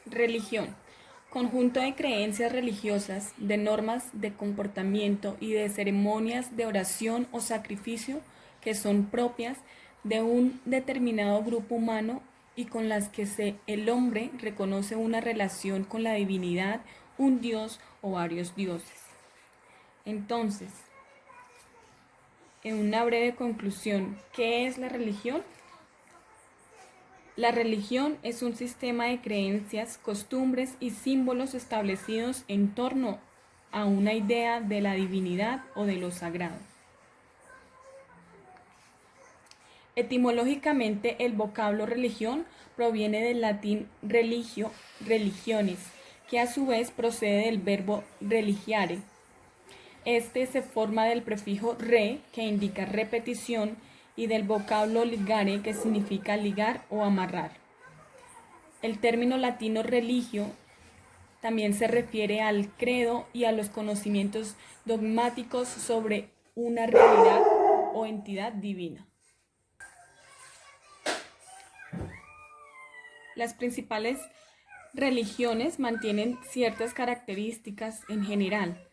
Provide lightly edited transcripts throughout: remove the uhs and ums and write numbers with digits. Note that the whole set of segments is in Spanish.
Religión. Conjunto de creencias religiosas, de normas de comportamiento y de ceremonias de oración o sacrificio que son propias de un determinado grupo humano y con las que el hombre reconoce una relación con la divinidad, un dios o varios dioses. Entonces, en una breve conclusión, ¿qué es la religión? La religión es un sistema de creencias, costumbres y símbolos establecidos en torno a una idea de la divinidad o de lo sagrado. Etimológicamente, el vocablo religión proviene del latín religio, religiones, que a su vez procede del verbo religiare. Este se forma del prefijo re, que indica repetición, y del vocablo ligare, que significa ligar o amarrar. El término latino religio también se refiere al credo y a los conocimientos dogmáticos sobre una realidad o entidad divina. Las principales religiones mantienen ciertas características en general.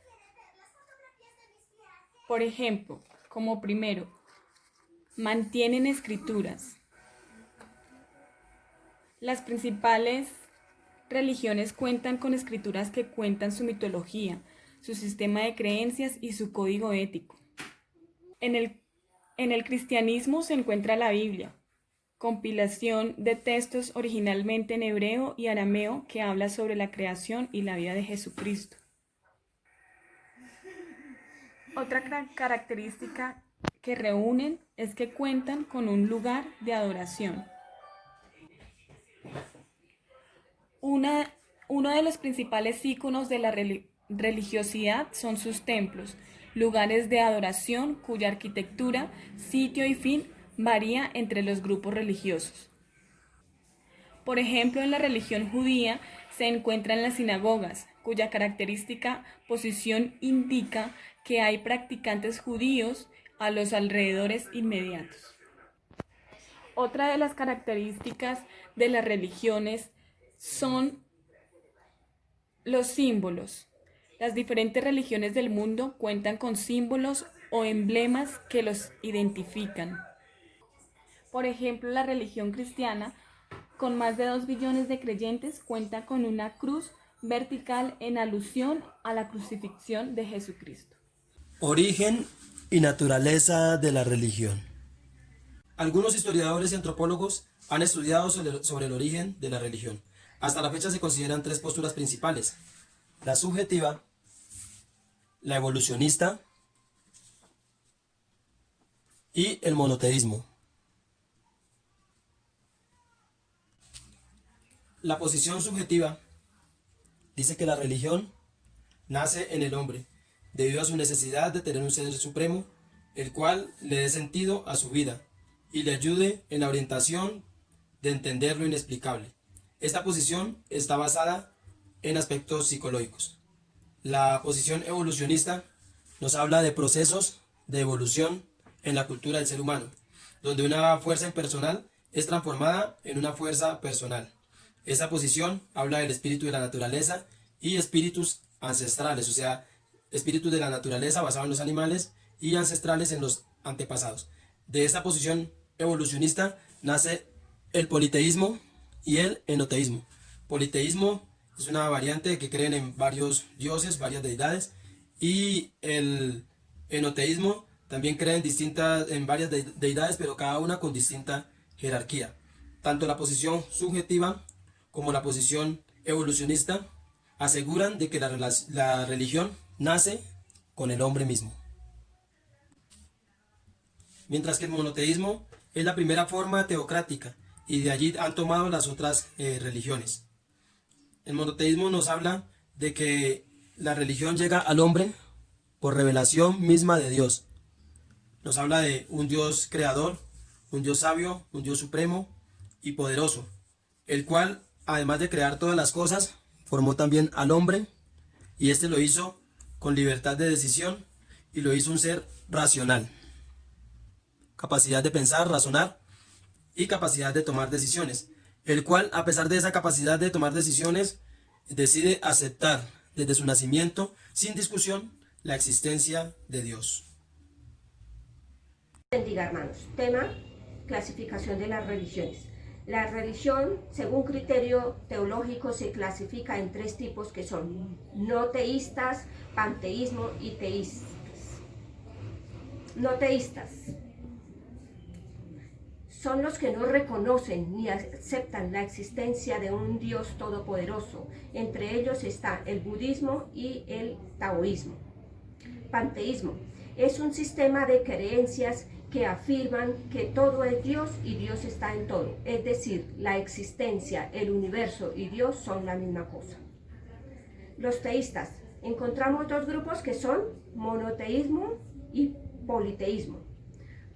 Por ejemplo, como primero, mantienen escrituras. Las principales religiones cuentan con escrituras que cuentan su mitología, su sistema de creencias y su código ético. En el cristianismo se encuentra la Biblia, compilación de textos originalmente en hebreo y arameo que habla sobre la creación y la vida de Jesucristo. Otra característica que reúnen es que cuentan con un lugar de adoración. Uno de los principales íconos de la religiosidad son sus templos, lugares de adoración cuya arquitectura, sitio y fin varía entre los grupos religiosos. Por ejemplo, en la religión judía se encuentran las sinagogas, cuya característica posición indica que hay practicantes judíos a los alrededores inmediatos. Otra de las características de las religiones son los símbolos. Las diferentes religiones del mundo cuentan con símbolos o emblemas que los identifican. Por ejemplo, la religión cristiana, con más de 2 billones de creyentes, cuenta con una cruz vertical en alusión a la crucifixión de Jesucristo. Origen y naturaleza de la religión. Algunos historiadores y antropólogos han estudiado sobre el origen de la religión. Hasta la fecha se consideran tres posturas principales: la subjetiva, la evolucionista y el monoteísmo. La posición subjetiva dice que la religión nace en el hombre debido a su necesidad de tener un ser supremo, el cual le dé sentido a su vida y le ayude en la orientación de entender lo inexplicable. Esta posición está basada en aspectos psicológicos. La posición evolucionista nos habla de procesos de evolución en la cultura del ser humano, donde una fuerza impersonal es transformada en una fuerza personal. Esta posición habla del espíritu de la naturaleza y espíritus ancestrales, o sea, espíritus de la naturaleza basados en los animales y ancestrales en los antepasados. De esta posición evolucionista nace el politeísmo y el enoteísmo. Politeísmo es una variante que creen en varios dioses, varias deidades, y el enoteísmo también cree en varias deidades, pero cada una con distinta jerarquía. Tanto la posición subjetiva como la posición evolucionista aseguran de que la religión nace con el hombre mismo. Mientras que el monoteísmo es la primera forma teocrática y de allí han tomado las otras religiones. El monoteísmo nos habla de que la religión llega al hombre por revelación misma de Dios. Nos habla de un Dios creador, un Dios sabio, un Dios supremo y poderoso, el cual, además de crear todas las cosas, formó también al hombre, y este lo hizo con libertad de decisión y lo hizo un ser racional. Capacidad de pensar, razonar y capacidad de tomar decisiones. el cual, a pesar de esa capacidad de tomar decisiones, decide aceptar desde su nacimiento, sin discusión, la existencia de Dios. Bendiga, hermanos. Tema: clasificación de las religiones. La religión, según criterio teológico, se clasifica en tres tipos, que son no teístas, panteísmo y teístas. No teístas son los que no reconocen ni aceptan la existencia de un Dios todopoderoso. Entre ellos está el budismo y el taoísmo. Panteísmo es un sistema de creencias que afirman que todo es Dios y Dios está en todo. Es decir, la existencia, el universo y Dios son la misma cosa. Los teístas. Encontramos dos grupos que son monoteísmo y politeísmo.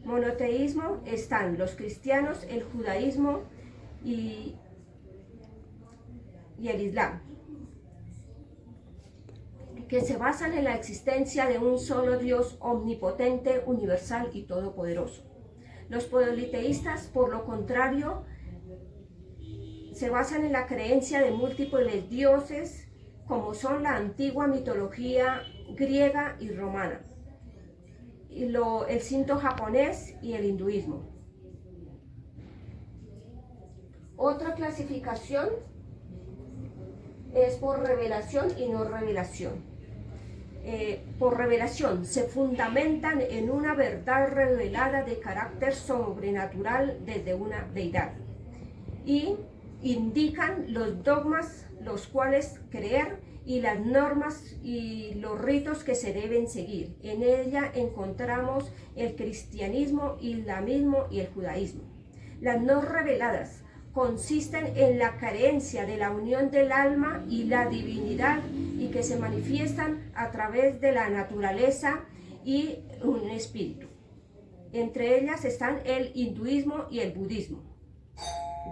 Monoteísmo están los cristianos, el judaísmo y el islam, que se basan en la existencia de un solo Dios omnipotente, universal y todopoderoso. Los politeístas, por lo contrario, se basan en la creencia de múltiples dioses, como son la antigua mitología griega y romana, el shinto japonés y el hinduismo. Otra clasificación es por revelación y no revelación. Por revelación se fundamentan en una verdad revelada de carácter sobrenatural desde una deidad y indican los dogmas los cuales creer y las normas y los ritos que se deben seguir. En ella encontramos el cristianismo, islamismo y el judaísmo. Las no reveladas consisten en la carencia de la unión del alma y la divinidad, y que se manifiestan a través de la naturaleza y un espíritu. Entre ellas están el hinduismo y el budismo.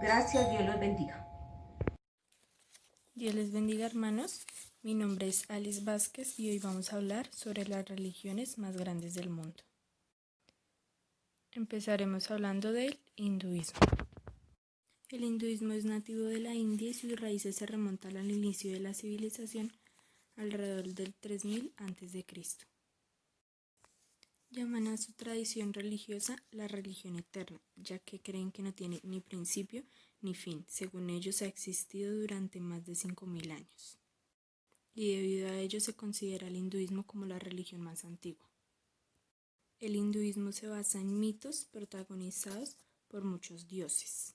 Gracias, Dios los bendiga. Dios les bendiga, hermanos. Mi nombre es Alice Vázquez y hoy vamos a hablar sobre las religiones más grandes del mundo. Empezaremos hablando del hinduismo. El hinduismo es nativo de la India y sus raíces se remontan al inicio de la civilización alrededor del 3000 a.C. Llaman a su tradición religiosa la religión eterna, ya que creen que no tiene ni principio ni fin. Según ellos, ha existido durante más de 5000 años. Y debido a ello se considera el hinduismo como la religión más antigua. El hinduismo se basa en mitos protagonizados por muchos dioses.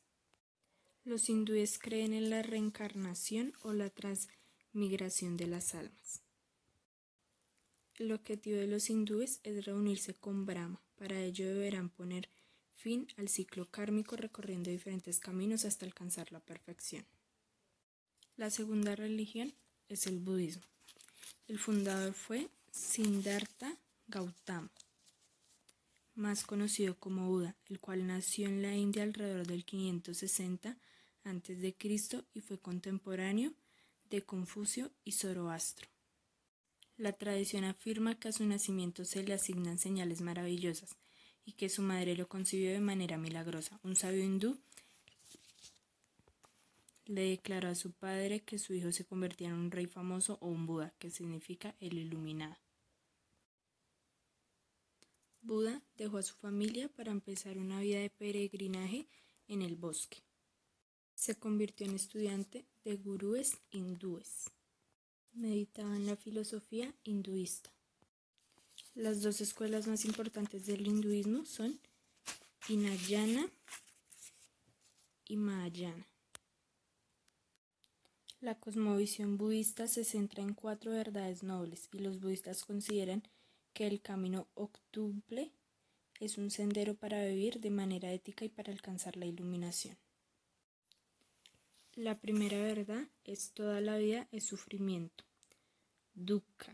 Los hindúes creen en la reencarnación o la transmigración de las almas. El objetivo de los hindúes es reunirse con Brahma. Para ello deberán poner fin al ciclo kármico recorriendo diferentes caminos hasta alcanzar la perfección. La segunda religión es el budismo. El fundador fue Siddhartha Gautama, más conocido como Buda, el cual nació en la India alrededor del 560 a.C. y fue contemporáneo de Confucio y Zoroastro. La tradición afirma que a su nacimiento se le asignan señales maravillosas y que su madre lo concibió de manera milagrosa. Un sabio hindú le declaró a su padre que su hijo se convertía en un rey famoso o un Buda, que significa el iluminado. Buda dejó a su familia para empezar una vida de peregrinaje en el bosque. Se convirtió en estudiante de gurúes hindúes. Meditaba en la filosofía hinduista. Las dos escuelas más importantes del hinduismo son Hinayana y Mahayana. La cosmovisión budista se centra en 4 verdades nobles y los budistas consideran que el camino octuple es un sendero para vivir de manera ética y para alcanzar la iluminación. La primera verdad es: toda la vida es sufrimiento, dukkha.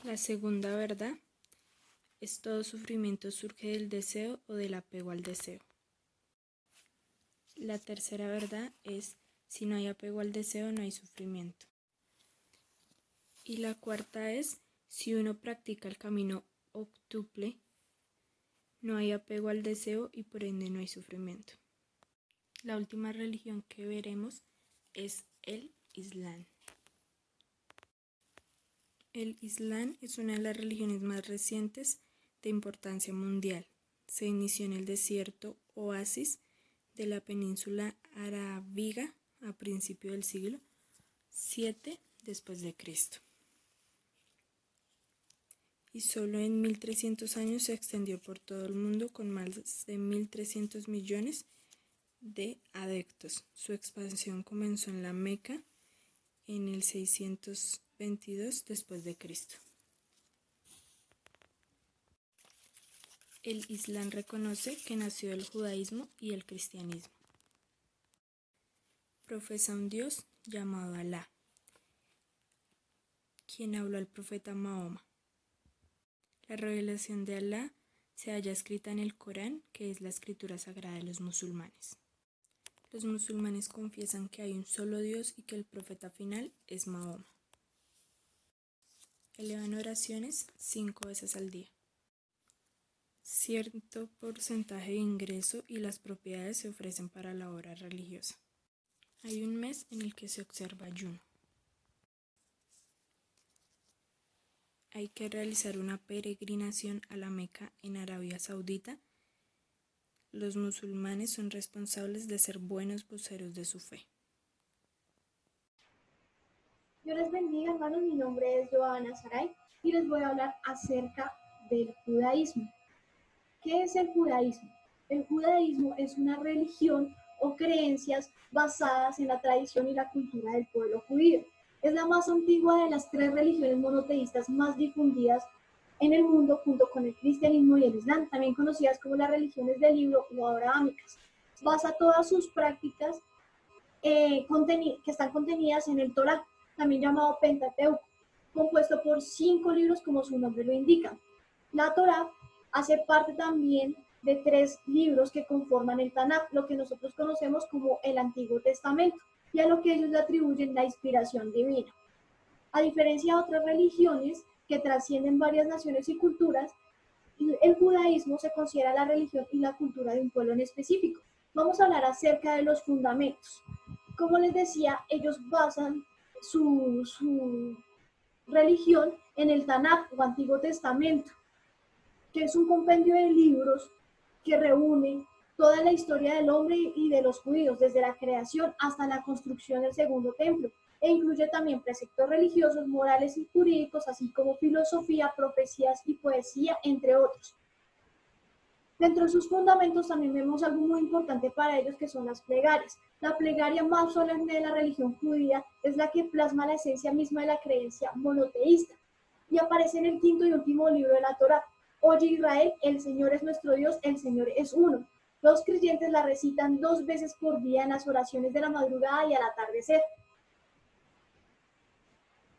La segunda verdad es: todo sufrimiento surge del deseo o del apego al deseo. La tercera verdad es: si no hay apego al deseo, no hay sufrimiento. Y la cuarta es: si uno practica el camino octuple, no hay apego al deseo y por ende no hay sufrimiento. La última religión que veremos es el Islam. El Islam es una de las religiones más recientes de importancia mundial. Se inició en el desierto oasis de la península arábiga a principios del siglo VII después de Cristo. Y solo en 1300 años se extendió por todo el mundo con más de 1.300 millones de adeptos. Su expansión comenzó en la Meca en el 622 después de Cristo. El Islam reconoce que nació el judaísmo y el cristianismo. Profesa un Dios llamado Alá, quien habló al profeta Mahoma. La revelación de Alá se halla escrita en el Corán, que es la escritura sagrada de los musulmanes. Los musulmanes confiesan que hay un solo Dios y que el profeta final es Mahoma. Elevan oraciones 5 veces al día. Cierto porcentaje de ingreso y las propiedades se ofrecen para la obra religiosa. Hay un mes en el que se observa ayuno. Hay que realizar una peregrinación a la Meca en Arabia Saudita. Los musulmanes son responsables de ser buenos voceros de su fe. Dios les bendiga, hermanos. Mi nombre es Joana Saray y les voy a hablar acerca del judaísmo. ¿Qué es el judaísmo? El judaísmo es una religión o creencias basadas en la tradición y la cultura del pueblo judío. Es la más antigua de las 3 religiones monoteístas más difundidas en el mundo, junto con el cristianismo y el islam, también conocidas como las religiones del libro o abrahámicas. Basa todas sus prácticas que están contenidas en el Torá, también llamado Pentateuco, compuesto por 5 libros como su nombre lo indica. La Torá hace parte también de 3 libros que conforman el Tanaj, lo que nosotros conocemos como el Antiguo Testamento, y a lo que ellos le atribuyen la inspiración divina. A diferencia de otras religiones que trascienden varias naciones y culturas, el judaísmo se considera la religión y la cultura de un pueblo en específico. Vamos a hablar acerca de los fundamentos. Como les decía, ellos basan su religión en el Tanaj o Antiguo Testamento, que es un compendio de libros que reúne toda la historia del hombre y de los judíos, desde la creación hasta la construcción del segundo templo, e incluye también preceptos religiosos, morales y jurídicos, así como filosofía, profecías y poesía, entre otros. Dentro de sus fundamentos también vemos algo muy importante para ellos, que son las plegarias. La plegaria más solemne de la religión judía es la que plasma la esencia misma de la creencia monoteísta y aparece en el 5º y último libro de la Torá. Oye Israel, el Señor es nuestro Dios, el Señor es uno. Los creyentes la recitan 2 veces por día en las oraciones de la madrugada y al atardecer.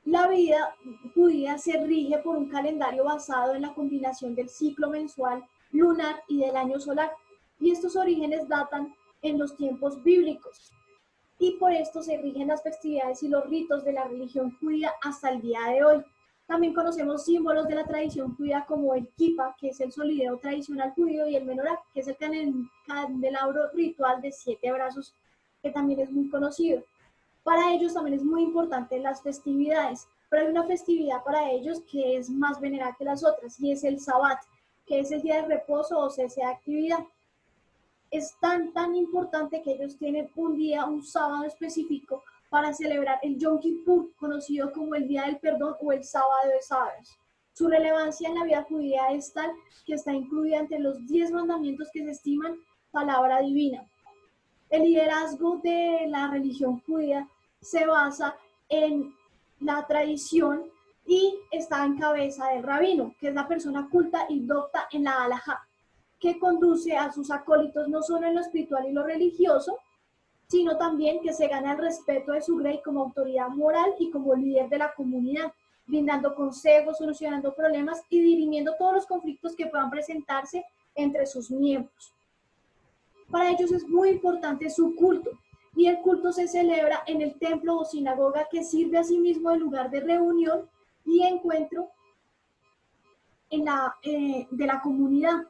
La vida judía se rige por un calendario basado en la combinación del ciclo mensual, lunar y del año solar, y estos orígenes datan en los tiempos bíblicos, y por esto se rigen las festividades y los ritos de la religión judía hasta el día de hoy. También conocemos símbolos de la tradición judía como el kippah, que es el solideo tradicional judío, y el menorá, que es el candelabro ritual de 7 brazos, que también es muy conocido. Para ellos también es muy importante las festividades, pero hay una festividad para ellos que es más venerada que las otras, y es el Sabbat, que es el día de reposo o cese de actividad. Es tan importante que ellos tienen un sábado específico para celebrar el Yom Kippur, conocido como el Día del Perdón o el Sábado de Sábados. Su relevancia en la vida judía es tal que está incluida entre los 10 mandamientos que se estiman palabra divina. El liderazgo de la religión judía se basa en la tradición y está en cabeza del rabino, que es la persona culta y docta en la halajá, que conduce a sus acólitos no solo en lo espiritual y lo religioso, sino también que se gana el respeto de su grey como autoridad moral y como líder de la comunidad, brindando consejos, solucionando problemas y dirimiendo todos los conflictos que puedan presentarse entre sus miembros. Para ellos es muy importante su culto, y el culto se celebra en el templo o sinagoga, que sirve asimismo de lugar de reunión y encuentro de la comunidad,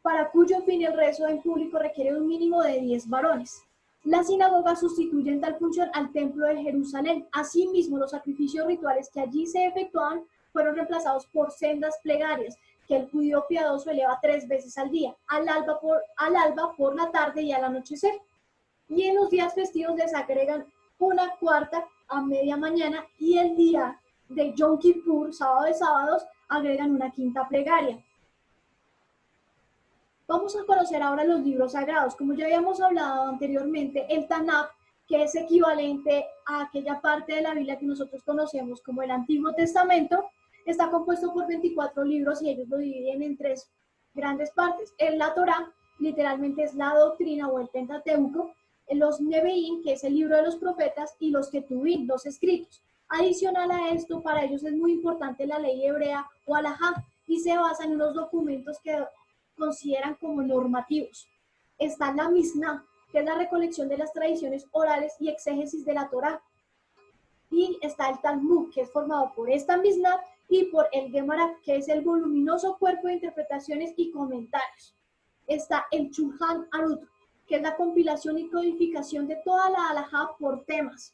para cuyo fin el rezo en público requiere un mínimo de 10 varones. Las sinagogas sustituyen tal función al templo de Jerusalén. Asimismo, los sacrificios rituales que allí se efectuaban fueron reemplazados por sendas plegarias que el judío piadoso eleva 3 veces al día, al alba, por la tarde y al anochecer. Y en los días festivos les agregan una cuarta a media mañana, y el día de Yom Kippur, sábado de sábados, agregan una quinta plegaria. Vamos a conocer ahora los libros sagrados. Como ya habíamos hablado anteriormente, el Tanaj, que es equivalente a aquella parte de la Biblia que nosotros conocemos como el Antiguo Testamento, está compuesto por 24 libros y ellos lo dividen en 3 grandes partes. La Torá, literalmente es la doctrina o el Pentateuco, los Nevi'im, que es el libro de los profetas, y los Ketuvim, los escritos. Adicional a esto, para ellos es muy importante la ley hebrea o halajá, y se basa en unos documentos que consideran como normativos. Está la Mishnah, que es la recolección de las tradiciones orales y exégesis de la Torá. Y está el Talmud, que es formado por esta Mishnah y por el Gemara, que es el voluminoso cuerpo de interpretaciones y comentarios. Está el Shulchan Aruch, que es la compilación y codificación de toda la halajá por temas.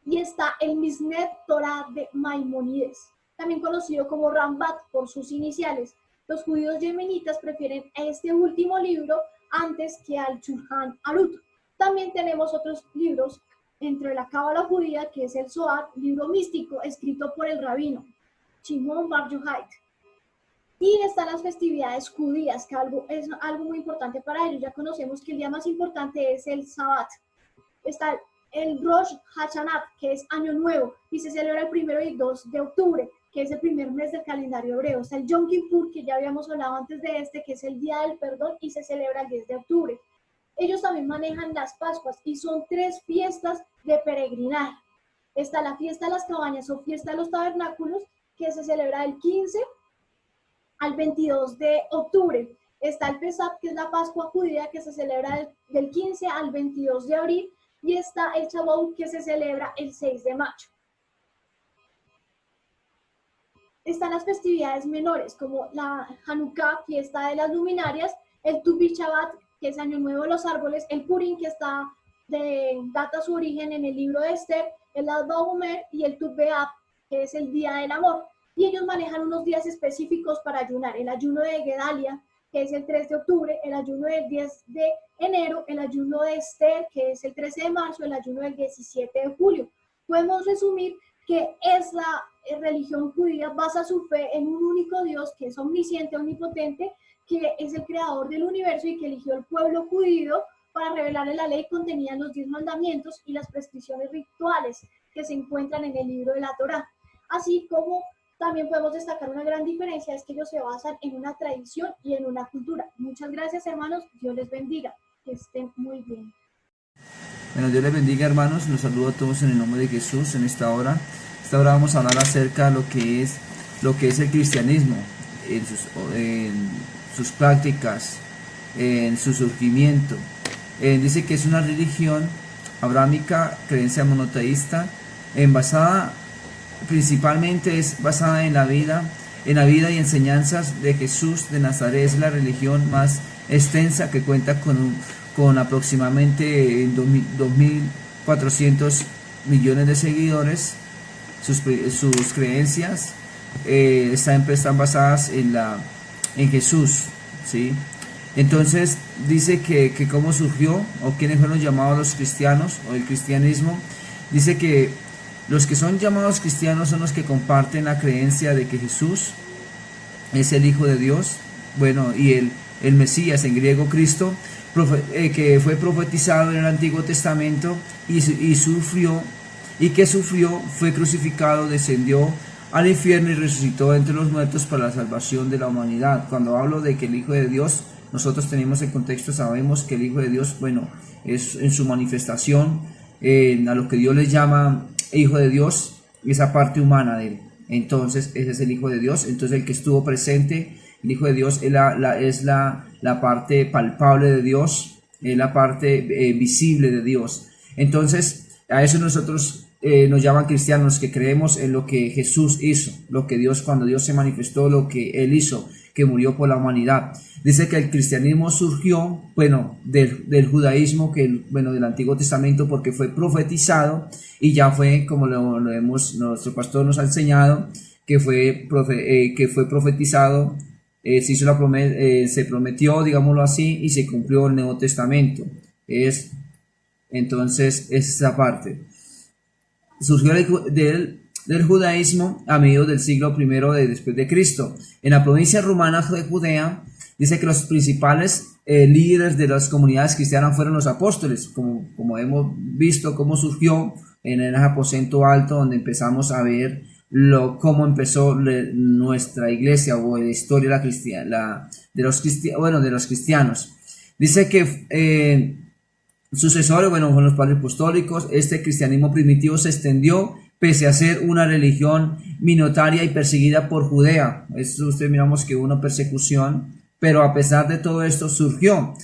Y está el Mishneh Torah de Maimónides, también conocido como Rambat por sus iniciales. Los judíos yemenitas prefieren este último libro antes que al Shulchan Aruch. También tenemos otros libros entre la cábala judía, que es el Zohar, libro místico escrito por el rabino Shimon Bar Yochai. Y están las festividades judías, que es algo muy importante para ellos. Ya conocemos que el día más importante es el Sabbat. Está el Rosh Hashanah, que es Año Nuevo, y se celebra el 1 y 2 de octubre, que es el primer mes del calendario hebreo. Está el Yom Kippur, que ya habíamos hablado antes de este, que es el Día del Perdón, y se celebra el 10 de octubre. Ellos también manejan las Pascuas, y son 3 fiestas de peregrinaje. Está la fiesta de las cabañas o fiesta de los tabernáculos, que se celebra del 15 al 22 de octubre. Está el Pesach, que es la Pascua judía, que se celebra del 15 al 22 de abril, y está el Shavuot, que se celebra el 6 de mayo. Están las festividades menores, como la Hanukkah, fiesta de las luminarias, el Tu B'Shavat, que es Año Nuevo de los Árboles, el Purim, que data su origen en el libro de Esther, el Lag BaOmer, y el Tu B'Av, que es el Día del Amor. Y ellos manejan unos días específicos para ayunar: el ayuno de Gedalia, que es el 3 de octubre, el ayuno del 10 de enero, el ayuno de Esther, que es el 13 de marzo, el ayuno del 17 de julio. Podemos resumir que es la religión judía basa su fe en un único Dios que es omnisciente, omnipotente, que es el creador del universo y que eligió al pueblo judío para revelarle la ley contenida en los 10 mandamientos y las prescripciones rituales que se encuentran en el libro de la Torá. Así como también podemos destacar una gran diferencia, es que ellos se basan en una tradición y en una cultura. Muchas gracias, hermanos. Dios les bendiga. Que estén muy bien. Bueno, Dios les bendiga, hermanos. Los saludo a todos en el nombre de Jesús en esta hora. Esta hora vamos a hablar acerca de lo que es el cristianismo, en sus prácticas, en su surgimiento. Dice que es una religión abrámica, creencia monoteísta, principalmente es basada en la vida y enseñanzas de Jesús de Nazaret. Es la religión más extensa, que cuenta con aproximadamente 2.400 millones de seguidores. Sus creencias están basadas en Jesús, ¿sí? Entonces dice que cómo surgió, o quiénes fueron llamados los cristianos o el cristianismo. Dice que los que son llamados cristianos son los que comparten la creencia de que Jesús es el Hijo de Dios, bueno, y el Mesías, en griego Cristo, que fue profetizado en el Antiguo Testamento y sufrió, fue crucificado, descendió al infierno y resucitó entre los muertos para la salvación de la humanidad. Cuando hablo de que el Hijo de Dios, nosotros tenemos en contexto, sabemos que el Hijo de Dios, bueno, es en su manifestación, a lo que Dios le llama Hijo de Dios, esa parte humana de él. Entonces ese es el Hijo de Dios. Entonces el que estuvo presente, el Hijo de Dios, es la parte palpable de Dios, es la parte visible de Dios. Entonces a eso nosotros nos llaman cristianos, que creemos en lo que Jesús hizo, cuando Dios se manifestó, lo que Él hizo, que murió por la humanidad. Dice que el cristianismo surgió, bueno, del judaísmo, del Antiguo Testamento, porque fue profetizado y ya fue, como nuestro pastor nos ha enseñado, que fue profetizado, se prometió, digámoslo así, y se cumplió el Nuevo Testamento. Entonces, es esa parte. Surgió del judaísmo a mediados del siglo I después de Cristo. En la provincia rumana de Judea, dice que los principales líderes de las comunidades cristianas fueron los apóstoles, como hemos visto cómo surgió en el aposento alto, donde empezamos a ver cómo empezó nuestra iglesia o la historia de los cristianos. Dice que sucesores, fueron los padres apostólicos. Este cristianismo primitivo se extendió pese a ser una religión minoritaria y perseguida por Judea. Esto miramos que hubo una persecución, pero a pesar de todo esto surgió.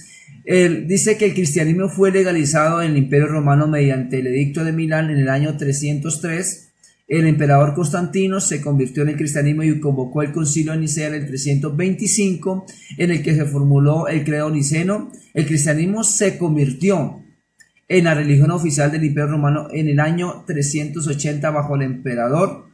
Dice que el cristianismo fue legalizado en el Imperio Romano mediante el Edicto de Milán en el año 303. El emperador Constantino se convirtió en el cristianismo y convocó el concilio de Nicea en el 325, en el que se formuló el credo niceno. El cristianismo se convirtió en la religión oficial del Imperio Romano en el año 380 bajo el emperador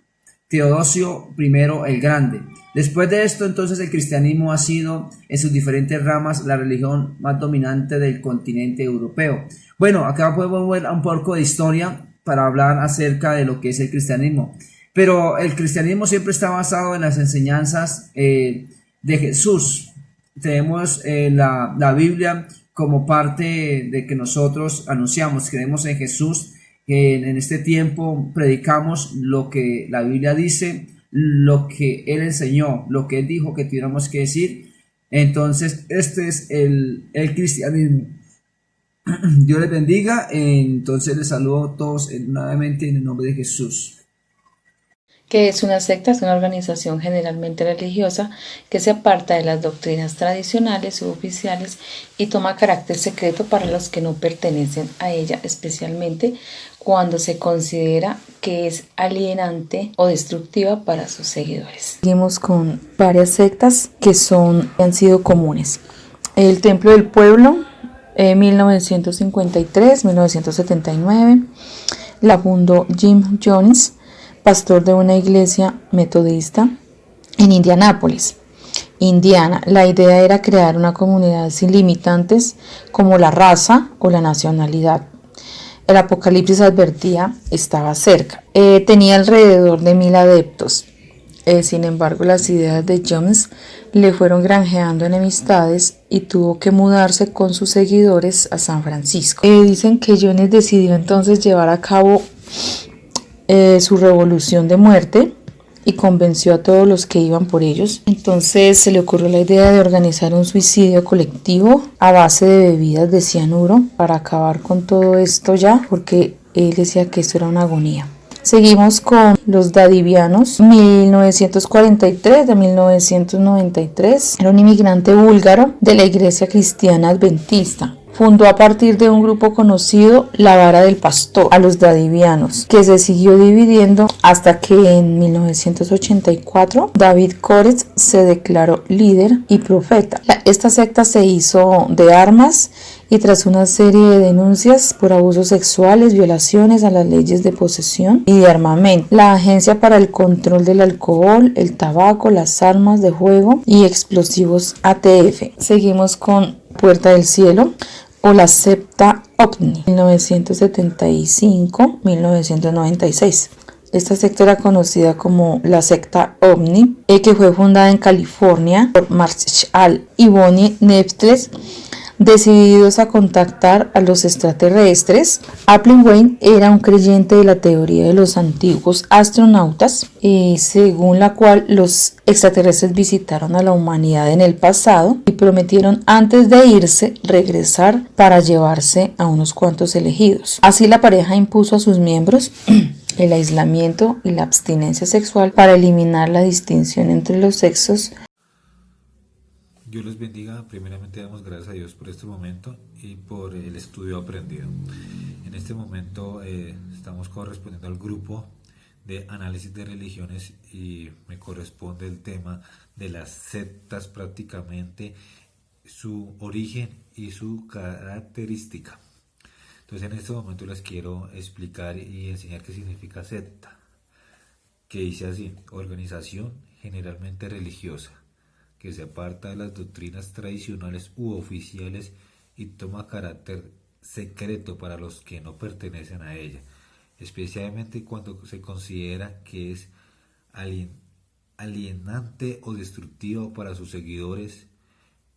Teodosio I el Grande. Después de esto, entonces, el cristianismo ha sido en sus diferentes ramas la religión más dominante del continente europeo. Bueno, acá podemos ver un poco de historia para hablar acerca de lo que es el cristianismo. Pero el cristianismo siempre está basado en las enseñanzas de Jesús. Tenemos la Biblia como parte de que nosotros anunciamos, creemos en Jesús, que en este tiempo predicamos lo que la Biblia dice, lo que Él enseñó, lo que Él dijo que tuviéramos que decir. Entonces, este es el cristianismo. Dios les bendiga. Entonces les saludo a todos nuevamente en el nombre de Jesús. ¿Qué es una secta? Es una organización generalmente religiosa que se aparta de las doctrinas tradicionales u oficiales y toma carácter secreto para los que no pertenecen a ella, especialmente cuando se considera que es alienante o destructiva para sus seguidores. Seguimos con varias sectas que han sido comunes. El Templo del Pueblo, 1953-1979, la fundó Jim Jones, pastor de una iglesia metodista en Indianápolis, Indiana. La idea era crear una comunidad sin limitantes como la raza o la nacionalidad. El Apocalipsis advertía, estaba cerca. Tenía alrededor de 1,000 adeptos. Sin embargo, las ideas de Jones le fueron granjeando enemistades y tuvo que mudarse con sus seguidores a San Francisco. Dicen que Jones decidió entonces llevar a cabo su revolución de muerte y convenció a todos los que iban por ellos. Entonces se le ocurrió la idea de organizar un suicidio colectivo a base de bebidas de cianuro para acabar con todo esto ya, porque él decía que esto era una agonía. Seguimos con los Davidianos, 1943 a 1993. Era un inmigrante búlgaro de la Iglesia Cristiana Adventista. Fundó a partir de un grupo conocido la Vara del Pastor, a los Davidianos, que se siguió dividiendo hasta que en 1984 David Koresh se declaró líder y profeta. Esta secta se hizo de armas y tras una serie de denuncias por abusos sexuales, violaciones a las leyes de posesión y de armamento, la Agencia para el Control del Alcohol, el Tabaco, las Armas de Fuego y Explosivos ATF. Seguimos con Puerta del Cielo o la secta OVNI, 1975-1996. Esta secta era conocida como la secta OVNI, que fue fundada en California por Marshall y Bonnie Neftles, decididos a contactar a los extraterrestres. Applewhite era un creyente de la teoría de los antiguos astronautas, según la cual los extraterrestres visitaron a la humanidad en el pasado y prometieron antes de irse regresar para llevarse a unos cuantos elegidos. Así la pareja impuso a sus miembros el aislamiento y la abstinencia sexual para eliminar la distinción entre los sexos. Dios les bendiga. Primeramente damos gracias a Dios por este momento y por el estudio aprendido. En este momento estamos correspondiendo al grupo de análisis de religiones y me corresponde el tema de las sectas, prácticamente su origen y su característica. Entonces en este momento les quiero explicar y enseñar qué significa secta, que dice así: organización generalmente religiosa que se aparta de las doctrinas tradicionales u oficiales y toma carácter secreto para los que no pertenecen a ella, especialmente cuando se considera que es alienante o destructivo para sus seguidores.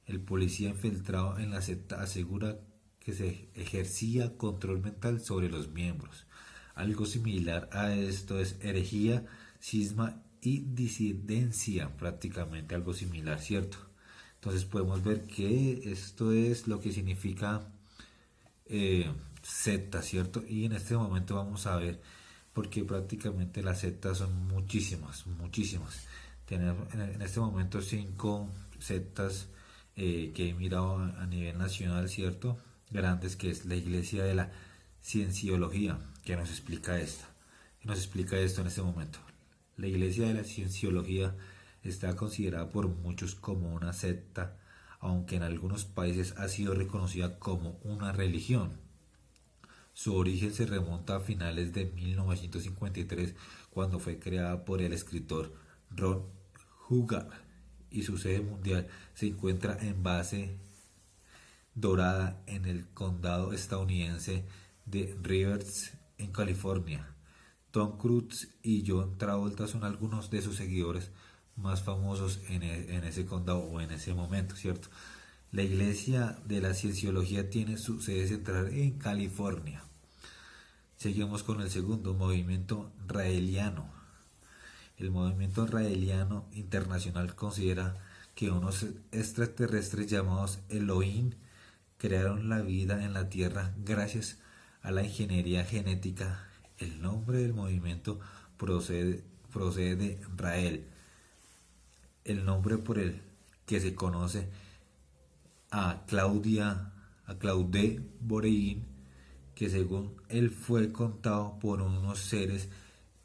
El policía infiltrado en la secta asegura que se ejercía control mental sobre los miembros. Algo similar a esto es herejía, cisma y disidencia, prácticamente algo similar, ¿cierto? Entonces podemos ver que esto es lo que significa secta, ¿cierto? Y en este momento vamos a ver, porque prácticamente las sectas son muchísimas. Tenemos en este momento 5 sectas que he mirado a nivel nacional, ¿cierto? Grandes, que es la Iglesia de la Cienciología, que nos explica esto en este momento. La Iglesia de la Cienciología está considerada por muchos como una secta, aunque en algunos países ha sido reconocida como una religión. Su origen se remonta a finales de 1953, cuando fue creada por el escritor Ron Hubbard, y su sede mundial se encuentra en Base Dorada, en el condado estadounidense de Rivers, en California. Tom Cruise y John Travolta son algunos de sus seguidores más famosos en ese condado o en ese momento, ¿cierto? La Iglesia de la Cienciología tiene su sede central en California. Seguimos con el segundo, movimiento raeliano. El movimiento raeliano internacional considera que unos extraterrestres llamados Elohim crearon la vida en la Tierra gracias a la ingeniería genética. El nombre del movimiento procede de Rael, el nombre por el que se conoce a Claude Borein, que según él fue contado por unos seres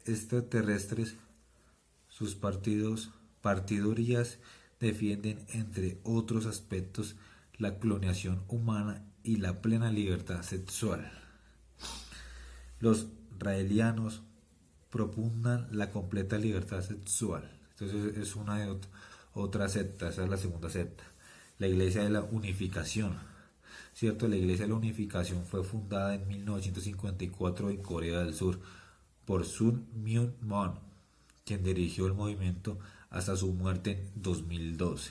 extraterrestres. Sus partidurías defienden, entre otros aspectos, la clonación humana y la plena libertad sexual. Los raelianos propugnan la completa libertad sexual. Entonces es una de otra secta, esa es la segunda secta. La Iglesia de la Unificación, ¿cierto? La Iglesia de la Unificación fue fundada en 1954 en Corea del Sur por Sun Myung Moon, quien dirigió el movimiento hasta su muerte en 2012.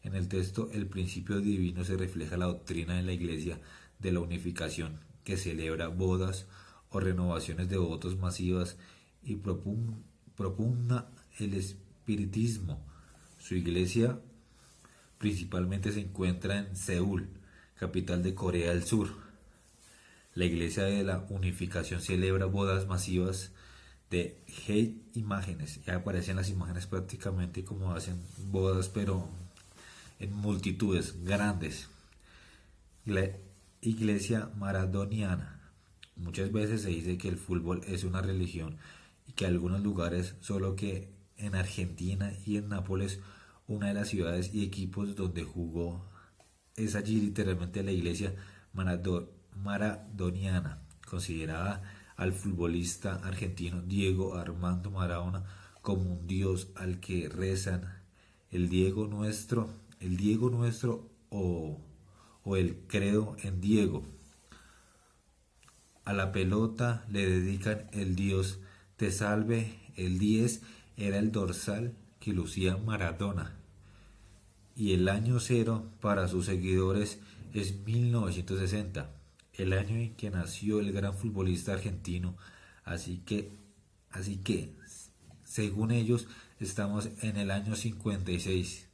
En el texto El principio divino se refleja la doctrina de la Iglesia de la Unificación, que celebra bodas o renovaciones de votos masivas y propugna el espiritismo. Su iglesia principalmente se encuentra en Seúl, capital de Corea del Sur. La Iglesia de la Unificación celebra bodas masivas de imágenes. Ya aparecen las imágenes prácticamente como hacen bodas, pero en multitudes grandes. La Iglesia maradoniana. Muchas veces se dice que el fútbol es una religión y que en algunos lugares, solo que en Argentina y en Nápoles, una de las ciudades y equipos donde jugó, es allí literalmente la Iglesia maradoniana, considerada al futbolista argentino Diego Armando Maradona como un dios al que rezan el Diego nuestro o el credo en Diego. A la pelota le dedican el Dios te salve. El 10 era el dorsal que lucía Maradona. Y el año 0 para sus seguidores es 1960, el año en que nació el gran futbolista argentino. Así que, según ellos, estamos en el año 56,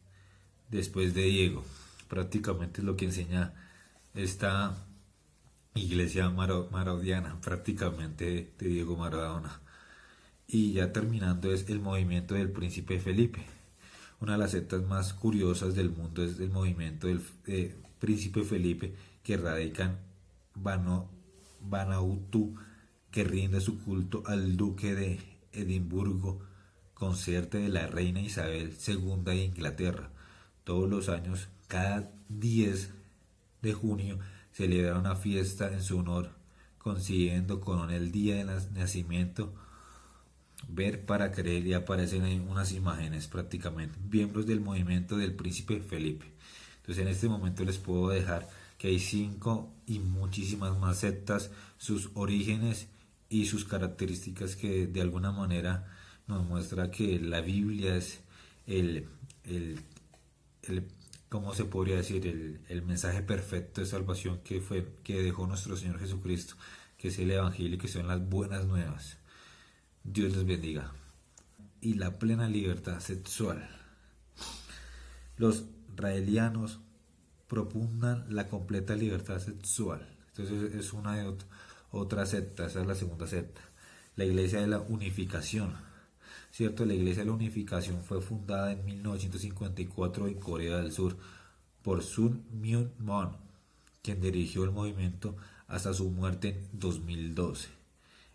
después de Diego. Prácticamente es lo que enseña esta Iglesia maradoniana, prácticamente de Diego Maradona. Y ya terminando es el movimiento del Príncipe Felipe. Una de las sectas más curiosas del mundo es el movimiento del Príncipe Felipe, que radica en Vanuatu, que rinde su culto al duque de Edimburgo, concierto de la reina Isabel II de Inglaterra. Todos los años, cada 10 de junio, celebra una fiesta en su honor, coincidiendo con el día de nacimiento. Ver para creer, y aparecen ahí unas imágenes prácticamente, miembros del movimiento del príncipe Felipe. Entonces en este momento les puedo dejar que hay 5 y muchísimas más sectas, sus orígenes y sus características, que de alguna manera nos muestra que la Biblia es ¿cómo se podría decir? El mensaje perfecto de salvación que dejó nuestro Señor Jesucristo, que es el Evangelio, que son las buenas nuevas. Dios les bendiga. Y la plena libertad sexual. Los raelianos propugnan la completa libertad sexual. Entonces es una de otra secta, esa es la segunda secta. La Iglesia de la Unificación. ¿Cierto? La Iglesia de la Unificación fue fundada en 1954 en Corea del Sur por Sun Myung Moon, quien dirigió el movimiento hasta su muerte en 2012.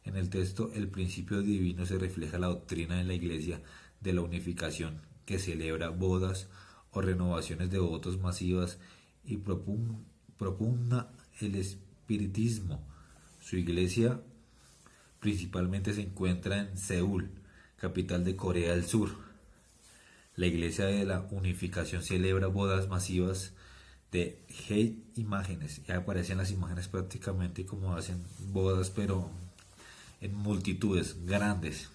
En el texto El principio divino se refleja la doctrina de la Iglesia de la Unificación, que celebra bodas o renovaciones de votos masivas y propugna el espiritismo. Su iglesia principalmente se encuentra en Seúl, capital de Corea del Sur. La Iglesia de la Unificación celebra bodas masivas de hate imágenes. Ya aparecen las imágenes prácticamente como hacen bodas, pero en multitudes grandes.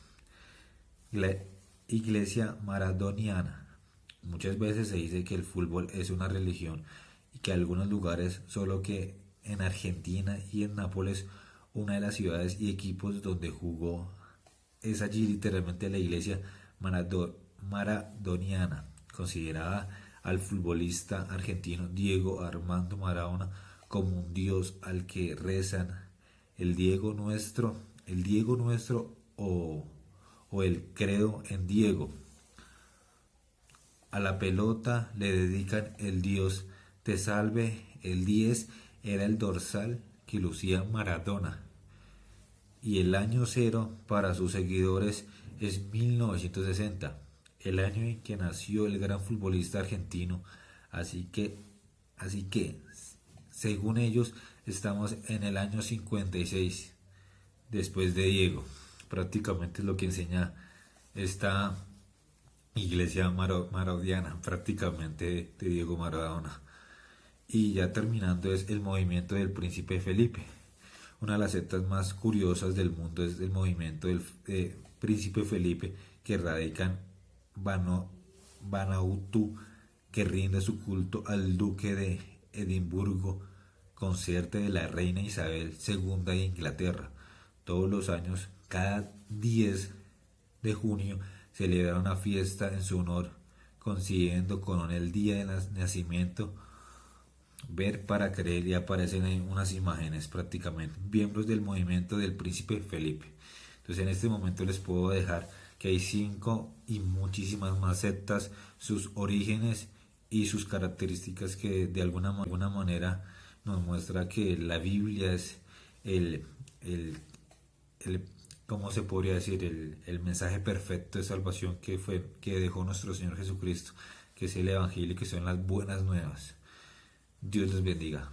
La Iglesia maradoniana. Muchas veces se dice que el fútbol es una religión y que algunos lugares, solo que en Argentina y en Nápoles, una de las ciudades y equipos donde jugó, es allí literalmente la Iglesia maradoniana, considerada al futbolista argentino Diego Armando Maradona como un dios al que rezan el Diego nuestro o el credo en Diego. A la pelota le dedican el Dios te salve. El 10 era el dorsal que lucía Maradona. Y el año 0 para sus seguidores es 1960, el año en que nació el gran futbolista argentino. Así que, según ellos, estamos en el año 56 después de Diego. Prácticamente es lo que enseña esta iglesia maradoniana, prácticamente de Diego Maradona. Y ya terminando, es el movimiento del príncipe Felipe. Una de las sectas más curiosas del mundo es el movimiento del príncipe Felipe, que radica en Vanuatu, que rinde su culto al duque de Edimburgo, consorte de la reina Isabel II de Inglaterra. Todos los años, cada 10 de junio, celebra una fiesta en su honor, coincidiendo con el día de nacimiento. Ver para creer, y aparecen ahí unas imágenes prácticamente, miembros del movimiento del príncipe Felipe. Entonces en este momento les puedo dejar que hay 5 y muchísimas más sectas, sus orígenes y sus características, que de alguna manera nos muestra que la Biblia es ¿cómo se podría decir? El mensaje perfecto de salvación que dejó nuestro Señor Jesucristo, que es el Evangelio, que son las buenas nuevas. Dios les bendiga.